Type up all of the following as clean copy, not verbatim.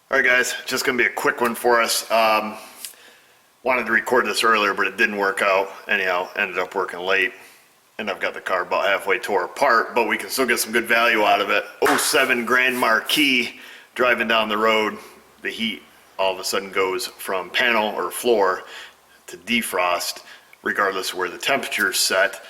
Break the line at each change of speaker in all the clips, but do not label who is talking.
All right, guys, just gonna be a quick one for us. Wanted to record this earlier, but it didn't work out. Anyhow, ended up working late, and I've got the car about halfway tore apart, but we can still get some good value out of it. '07 Grand Marquis, driving down the road, the heat all of a sudden goes from panel or floor to defrost, regardless of where the temperature is set.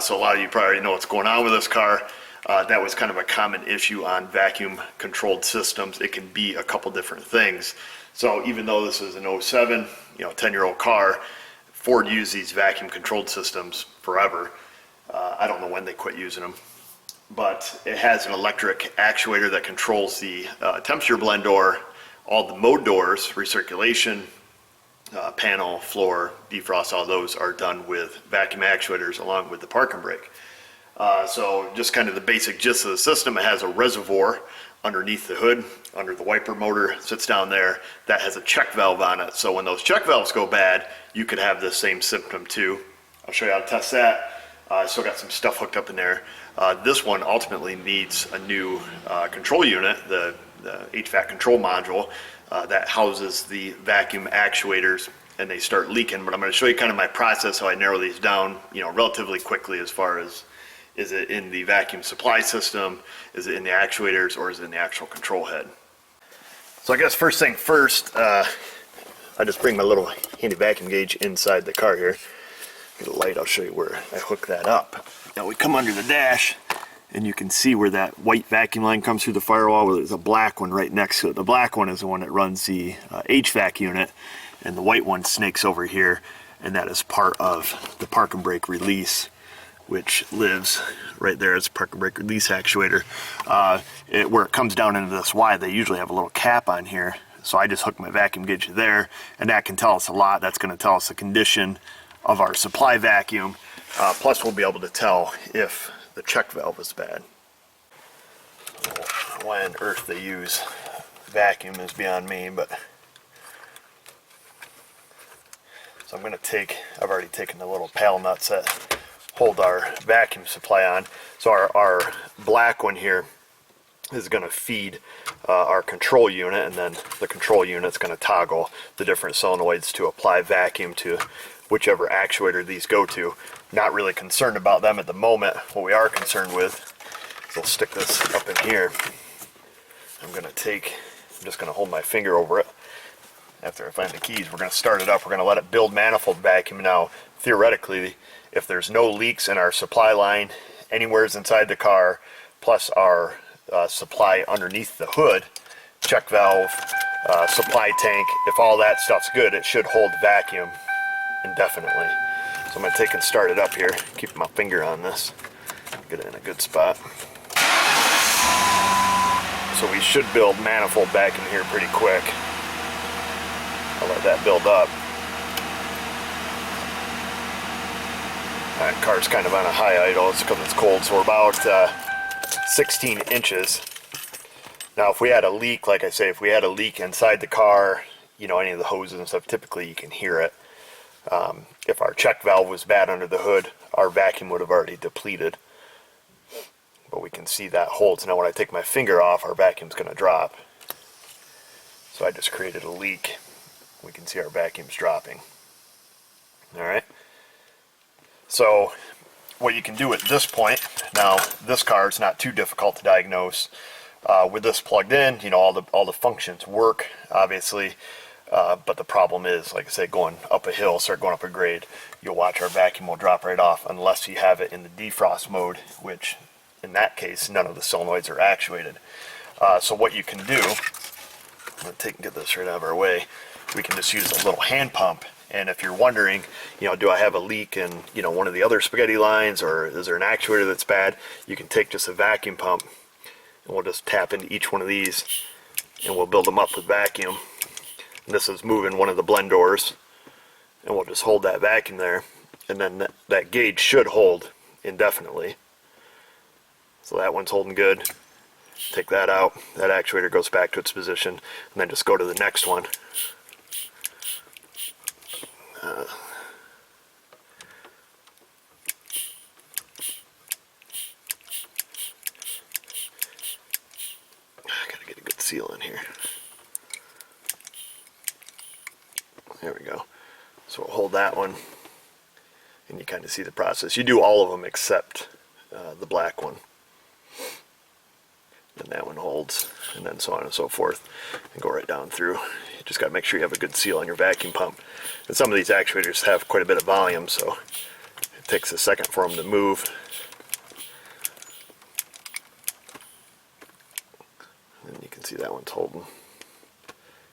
So a lot of you probably already know what's going on with this car. That was kind of a common issue on vacuum controlled systems. It can be a couple different things. So even though this is an '07, 10-year-old car, Ford used these vacuum controlled systems forever. I don't know when they quit using them, but it has an electric actuator that controls the temperature blend door, all the mode doors, recirculation, panel, floor, defrost, all those are done with vacuum actuators along with the park and brake. So just kind of the basic gist of the system, it has a reservoir underneath the hood, under the wiper motor, sits down there, that has a check valve on it. So when those check valves go bad, you could have this same symptom too. I'll show you how to test that. I still got some stuff hooked up in there. This one ultimately needs a new control unit, the HVAC control module that houses the vacuum actuators, and they start leaking. But I'm going to show you kind of my process, how I narrow these down, relatively quickly, as far as, is it in the vacuum supply system, is it in the actuators, or is it in the actual control head? So I guess first thing first, I just bring my little handy vacuum gauge inside the car here. Get a light, I'll show you where I hook that up. Now we come under the dash, and you can see where that white vacuum line comes through the firewall, where there's a black one right next to it. The black one is the one that runs the HVAC unit, and the white one snakes over here, and that is part of the park and brake release, which lives right there. It's a park and brake release actuator. Where it comes down into this Y, they usually have a little cap on here, so I just hook my vacuum gauge there, and that can tell us a lot. That's going to tell us the condition of our supply vacuum. Plus we'll be able to tell if the check valve is bad. Why on earth they use vacuum is beyond me, but so I'm going to take, I've already taken the little paddle nuts that hold our vacuum supply on. So our black one here is going to feed our control unit, and then the control unit is going to toggle the different solenoids to apply vacuum to whichever actuator these go to. Not really concerned about them at the moment. What we are concerned with is, I'll stick this up in here. I'm just going to hold my finger over it. After I find the keys, we're going to start it up. We're going to let it build manifold vacuum. Now, theoretically, if there's no leaks in our supply line anywhere inside the car, plus our supply underneath the hood, check valve, supply tank, if all that stuff's good, it should hold vacuum indefinitely. So I'm going to take and start it up here, keep my finger on this, get it in a good spot. So we should build manifold vacuum here pretty quick. I'll let that build up. That car's kind of on a high idle, it's because it's cold, so we're about 16 inches. Now if we had a leak, like I say, if we had a leak inside the car, any of the hoses and stuff, typically you can hear it. If our check valve was bad under the hood, our vacuum would have already depleted. But we can see that holds. Now when I take my finger off, our vacuum's going to drop. So I just created a leak. We can see our vacuum's dropping. Alright. So what you can do at this point, now this car is not too difficult to diagnose. With this plugged in, all the functions work, obviously. But the problem is, like I say, going up a hill, start going up a grade, you'll watch our vacuum will drop right off unless you have it in the defrost mode, which in that case, none of the solenoids are actuated. So what you can do, I'm going to get this right out of our way, we can just use a little hand pump. And if you're wondering, do I have a leak in, one of the other spaghetti lines, or is there an actuator that's bad, you can take just a vacuum pump, and we'll just tap into each one of these, and we'll build them up with vacuum. And this is moving one of the blend doors, and we'll just hold that vacuum there, and then that gauge should hold indefinitely. So that one's holding good. Take that out, that actuator goes back to its position, and then just go to the next one. I gotta get a good seal in here. There we go. So we'll hold that one, and you kind of see the process. You do all of them except the black one. Then that one holds, and then so on and so forth, and go right down through. You just got to make sure you have a good seal on your vacuum pump. And some of these actuators have quite a bit of volume, so it takes a second for them to move. And you can see that one's holding.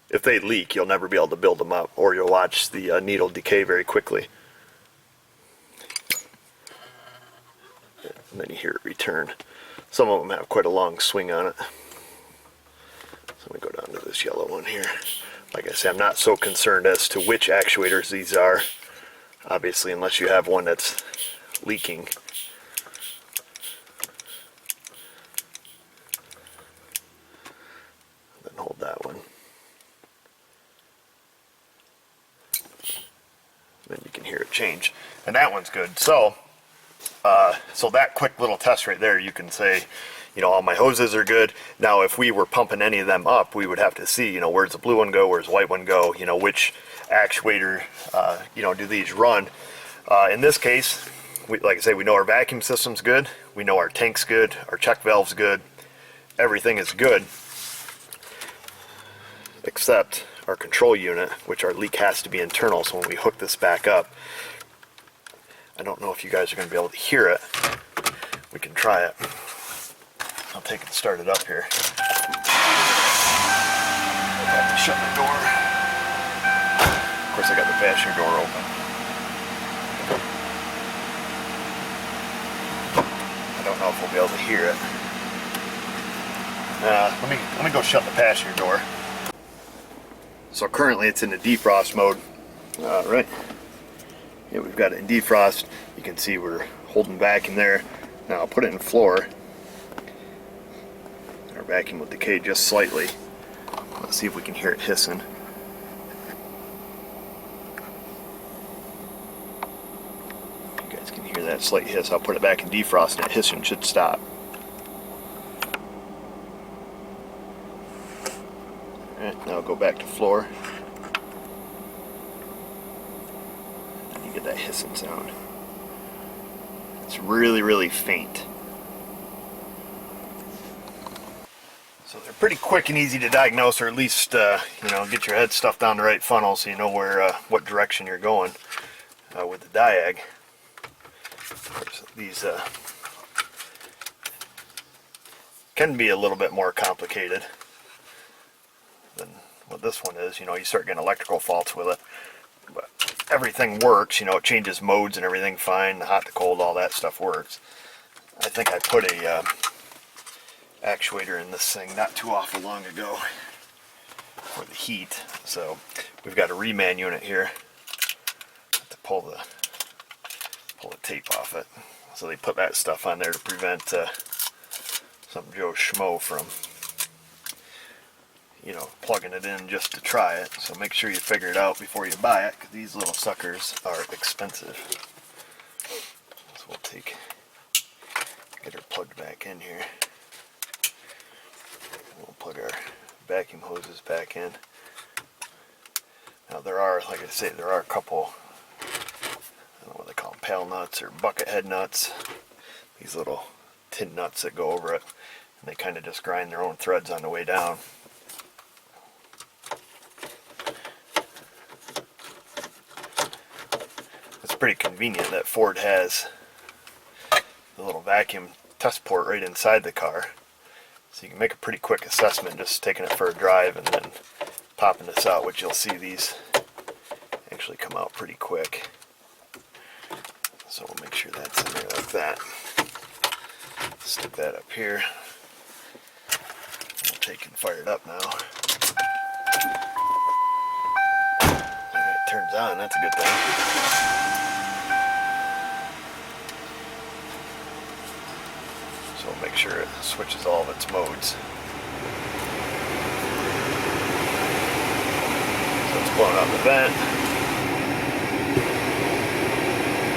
If they leak, you'll never be able to build them up, or you'll watch the needle decay very quickly. And then you hear it return. Some of them have quite a long swing on it. So let me go down to this yellow one here. Like I say, I'm not so concerned as to which actuators these are, obviously, unless you have one that's leaking. Then hold that one. Then you can hear it change. And that one's good. So that quick little test right there, you can say, you know, all my hoses are good. Now, if we were pumping any of them up, we would have to see, you know, where's the blue one go, where's the white one go, you know, which actuator, you know, do these run. In this case, like I say, we know our vacuum system's good, we know our tank's good, our check valve's good, everything is good, except our control unit, which our leak has to be internal. So when we hook this back up, I don't know if you guys are going to be able to hear it. We can try it. I'll take it started up here. I have to shut the door. Of course, I got the passenger door open. I don't know if we'll be able to hear it. Let me go shut the passenger door. So currently it's in the defrost mode. Right. Yeah, we've got it in defrost. You can see we're holding vacuum there. Now I'll put it in floor. Our vacuum will decay just slightly. Let's see if we can hear it hissing. You guys can hear that slight hiss. I'll put it back in defrost and that hissing should stop. Alright, now I'll go back to floor. Get that hissing sound. It's really, really faint. So they're pretty quick and easy to diagnose, or at least you know, get your head stuffed down the right funnel so you know where what direction you're going with the diag. Of course, these can be a little bit more complicated than what this one is. You know, you start getting electrical faults with it. But everything works, you know, it changes modes and everything fine, the hot to cold, all that stuff works. I think I put a actuator in this thing not too awful long ago for the heat. So we've got a reman unit here. Have to pull the tape off it. So they put that stuff on there to prevent some Joe Schmo from, you know, plugging it in just to try it. So make sure you figure it out before you buy it, because these little suckers are expensive. So we'll get her plugged back in here. We'll plug our vacuum hoses back in. Now there are, like I say, there are a couple, I don't know what they call them, pail nuts or bucket head nuts. These little tin nuts that go over it, and they kind of just grind their own threads on the way down. Pretty convenient that Ford has the little vacuum test port right inside the car, so you can make a pretty quick assessment just taking it for a drive and then popping this out, which you'll see these actually come out pretty quick. So we'll make sure that's in there like that. Stick that up here. We'll take and fire it up now. Alright, it turns on, that's a good thing. So we'll make sure it switches all of its modes. So it's blowing out the vent.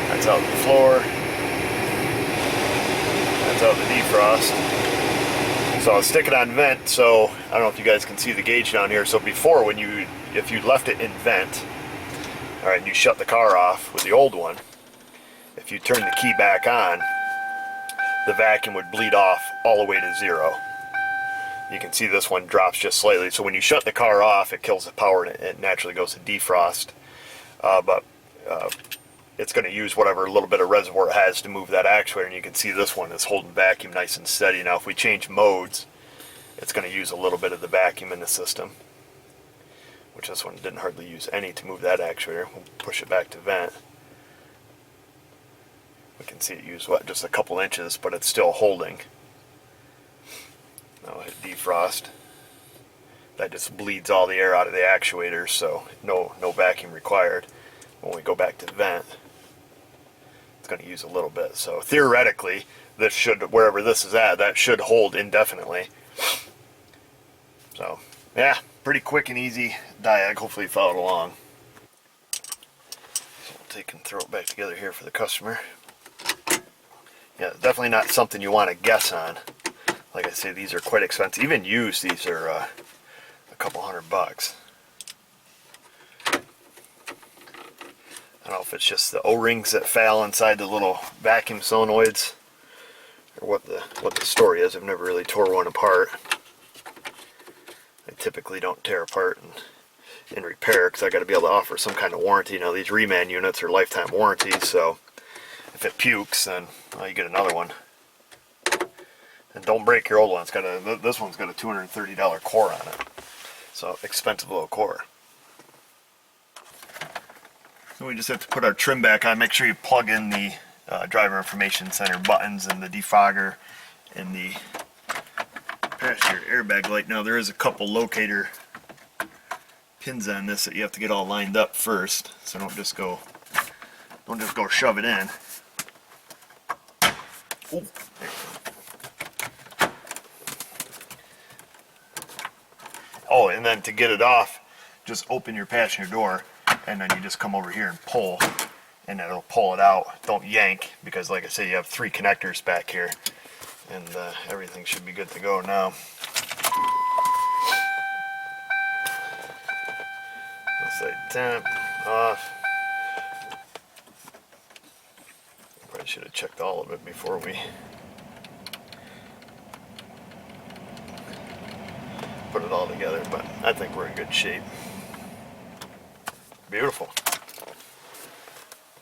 That's out the floor. That's out the defrost. So I'll stick it on vent, so I don't know if you guys can see the gauge down here. So before, if you left it in vent, All right, and you shut the car off with the old one. If you turn the key back on, the vacuum would bleed off all the way to 0. You can see this one drops just slightly. So when you shut the car off, it kills the power and it naturally goes to defrost. But it's going to use whatever little bit of reservoir it has to move that actuator. And you can see this one is holding vacuum nice and steady. Now if we change modes, it's going to use a little bit of the vacuum in the system, which this one didn't hardly use any to move that actuator. We'll push it back to vent. We can see it use what, just a couple inches, but it's still holding. Now hit defrost. That just bleeds all the air out of the actuator, so no vacuum required. When we go back to vent, it's going to use a little bit. So theoretically, this should, wherever this is at, that should hold indefinitely. So yeah, pretty quick and easy diag. Hopefully you followed along. So we'll take and throw it back together here for the customer. Yeah, definitely not something you want to guess on. Like I say, these are quite expensive. Even used, these are a couple $100. I don't know if it's just the O-rings that fail inside the little vacuum solenoids, or what the story is. I've never really tore one apart. I typically don't tear apart and repair, because I got to be able to offer some kind of warranty. Now these reman units are lifetime warranties, so if it pukes, then well, you get another one. And don't break your old one. It's got this one's got a $230 core on it, so expensive little core. So we just have to put our trim back on. Make sure you plug in the driver information center buttons and the defogger and the passenger airbag light. Now there is a couple locator pins on this that you have to get all lined up first, so don't just go shove it in. Ooh, there you go. Oh, and then to get it off, just open your passenger door, and then you just come over here and pull, and it'll pull it out. Don't yank, because like I said, you have 3 connectors back here, and everything should be good to go now. Let's say temp off. Probably should have checked all of it before we put it all together, but I think we're in good shape. Beautiful.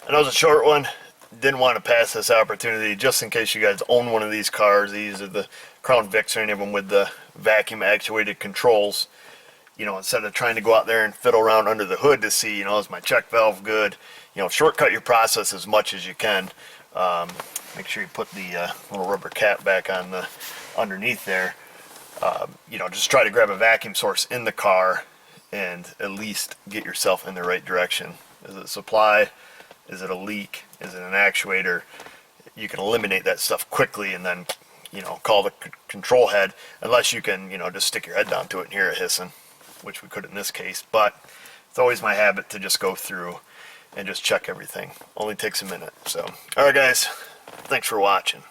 I know it's a short one. Didn't want to pass this opportunity, just in case you guys own one of these cars. These are the Crown Vics, or any of them with the vacuum actuated controls. You know, instead of trying to go out there and fiddle around under the hood to see, you know, is my check valve good? You know, shortcut your process as much as you can. Make sure you put the little rubber cap back on the underneath there. You know, just try to grab a vacuum source in the car and at least get yourself in the right direction. Is it supply? Is it a leak? Is it an actuator? You can eliminate that stuff quickly and then, you know, call the control head, unless you can, you know, just stick your head down to it and hear it hissing, which we could in this case. But it's always my habit to just go through and just check everything. Only takes a minute. So, alright guys, thanks for watching.